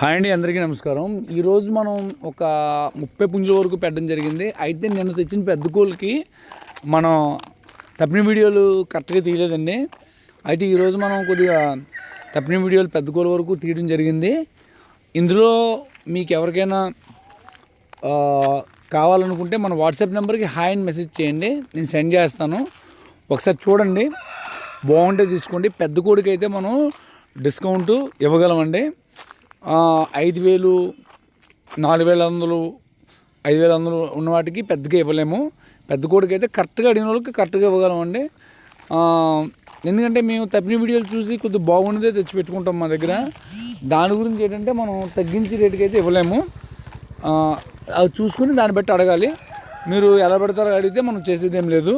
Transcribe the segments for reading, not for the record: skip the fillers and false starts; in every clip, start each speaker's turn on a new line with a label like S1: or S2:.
S1: Hi అండి, అందరికీ నమస్కారం. ఈరోజు మనం ఒక 30 పుంజుల వరకు పెట్టడం జరిగింది. అయితే నేను తెచ్చిన పెద్ద కోళ్ళకి మనం తప్పిన వీడియోలు కరెక్ట్గా తీయలేదండి. అయితే ఈరోజు మనం కొద్దిగా తప్పిన వీడియోలు పెద్ద కోళ్ళ వరకు తీయడం జరిగింది. ఇందులో మీకు ఎవరికైనా కావాలనుకుంటే మన వాట్సాప్ నెంబర్కి హాయ్ అని మెసేజ్ చేయండి, నేను సెండ్ చేస్తాను. ఒకసారి చూడండి, బాగుంటే తీసుకోండి. పెద్ద కోడికి అయితే మనం డిస్కౌంట్ ఇవ్వగలమండి. 5,000, 4,500, 5,500 ఉన్న వాటికి పెద్దగా ఇవ్వలేము. పెద్ద కోడికి అయితే కరెక్ట్గా అడిగిన వాళ్ళకి కరెక్ట్గా ఇవ్వగలమండి. ఎందుకంటే మేము తప్పిన వీడియోలు చూసి కొద్దిగా బాగుండేదే తెచ్చి పెట్టుకుంటాం మా దగ్గర. దాని గురించి ఏంటంటే మనం తగ్గించి రేటుకి అయితే ఇవ్వలేము. అవి చూసుకుని దాన్ని బట్టి అడగాలి. మీరు ఎలా పెడతారో అడిగితే మనం చేసేది ఏం లేదు.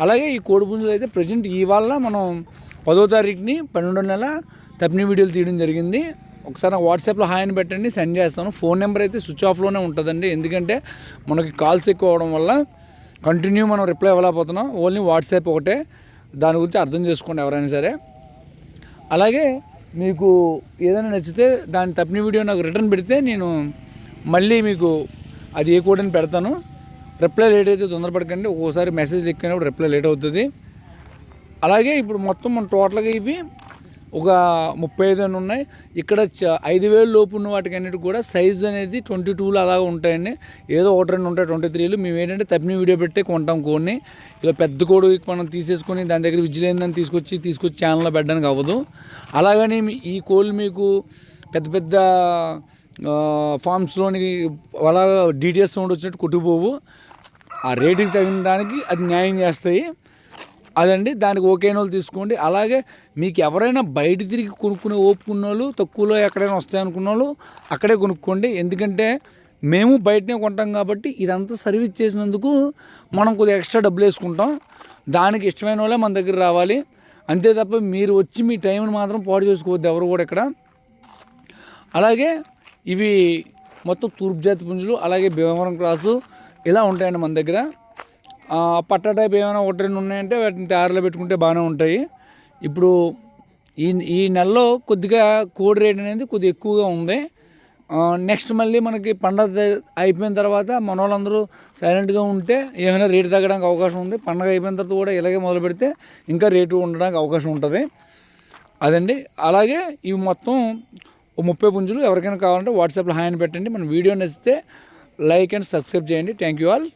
S1: అలాగే ఈ కోడి పుంజులు అయితే ప్రజెంట్ ఇవాళ మనం 10వ తారీఖుని 12వ నెల తప్పిన వీడియోలు తీయడం జరిగింది. ఒకసారి నాకు వాట్సాప్లో హాయ్ అని పెట్టండి, సెండ్ చేస్తాను. ఫోన్ నెంబర్ అయితే స్విచ్ ఆఫ్లోనే ఉంటుందండి. ఎందుకంటే మనకి కాల్స్ ఎక్కువ అవడం వల్ల కంటిన్యూ మనం రిప్లై ఇవ్వలేకపోతున్నాం. ఓన్లీ వాట్సాప్ ఒకటే. దాని గురించి అర్థం చేసుకోండి ఎవరైనా సరే. అలాగే మీకు ఏదైనా నచ్చితే దాని తప్పిన వీడియో నాకు రిటర్న్ పెడితే నేను మళ్ళీ మీకు అది ఏ కోడ్ అని పెడతాను. రిప్లై లేట్ అయితే తొందరపడకండి. ఒక్కోసారి మెసేజ్ ఎక్కినప్పుడు రిప్లై లేట్ అవుతుంది. అలాగే ఇప్పుడు మొత్తం మన టోటల్గా ఇవి ఒక 35 ఉన్నాయి. ఇక్కడ 5,000 లోపు ఉన్న వాటికి అన్నిటి కూడా సైజ్ అనేది 22లు అలాగా ఉంటాయండి. ఏదో 1-2 ఉంటాయి 23లు. మేము ఏంటంటే తప్పిన వీడియో పెట్టి కొంటాం కోడిని. ఇలా పెద్ద కోడి మనం తీసేసుకొని దాని దగ్గర విజిలేందని తీసుకొచ్చి ఛానల్లో పెట్టడానికి అవ్వదు. అలాగని ఈ కోళ్ళు మీకు పెద్ద పెద్ద ఫామ్స్లోని అలా డీటెయిల్స్ సౌండ్ వచ్చినట్టు కొట్టుకుపోవు. ఆ రేటుకి తగిన దానికి అది న్యాయం చేస్తాయి. అదండి, దానికి ఓకేన వాళ్ళు తీసుకోండి. అలాగే మీకు ఎవరైనా బయట తిరిగి కొనుక్కునే ఓపుకున్న వాళ్ళు, తక్కువలో ఎక్కడైనా వస్తాయనుకున్న వాళ్ళు అక్కడే కొనుక్కోండి. ఎందుకంటే మేము బయటనే కొంటాం కాబట్టి ఇదంతా సర్వీస్ చేసినందుకు మనం కొద్దిగా ఎక్స్ట్రా డబ్బులు వేసుకుంటాం. దానికి ఇష్టమైన వాళ్ళే మన దగ్గర రావాలి, అంతే తప్ప మీరు వచ్చి మీ టైంని మాత్రం పాడు చేసుకోవద్దు ఎవరు కూడా ఇక్కడ. అలాగే ఇవి మొత్తం తూర్పు జాతి పుంజులు, అలాగే భీమవరం క్రాసు ఇలా ఉంటాయండి మన దగ్గర. పట్ట టైప్ ఏమైనా 1-2 ఉన్నాయంటే వాటిని తయారులో పెట్టుకుంటే బాగానే ఉంటాయి. ఇప్పుడు ఈ నెలలో కొద్దిగా కోడి రేట్ అనేది కొద్దిగా ఎక్కువగా ఉంది. నెక్స్ట్ మళ్ళీ మనకి పండగ అయిపోయిన తర్వాత మన వాళ్ళందరూ సైలెంట్గా ఉంటే ఏమైనా రేటు తగ్గడానికి అవకాశం ఉంది. పండగ అయిపోయిన తర్వాత కూడా ఇలాగే మొదలు పెడితే ఇంకా రేటు ఉండడానికి అవకాశం ఉంటుంది. అదండి. అలాగే ఇవి మొత్తం 30 పుంజులు. ఎవరికైనా కావాలంటే వాట్సాప్లో హాయ్ అని పెట్టండి. మన వీడియో నచ్చితే లైక్ అండ్ సబ్స్క్రైబ్ చేయండి. Thank you all.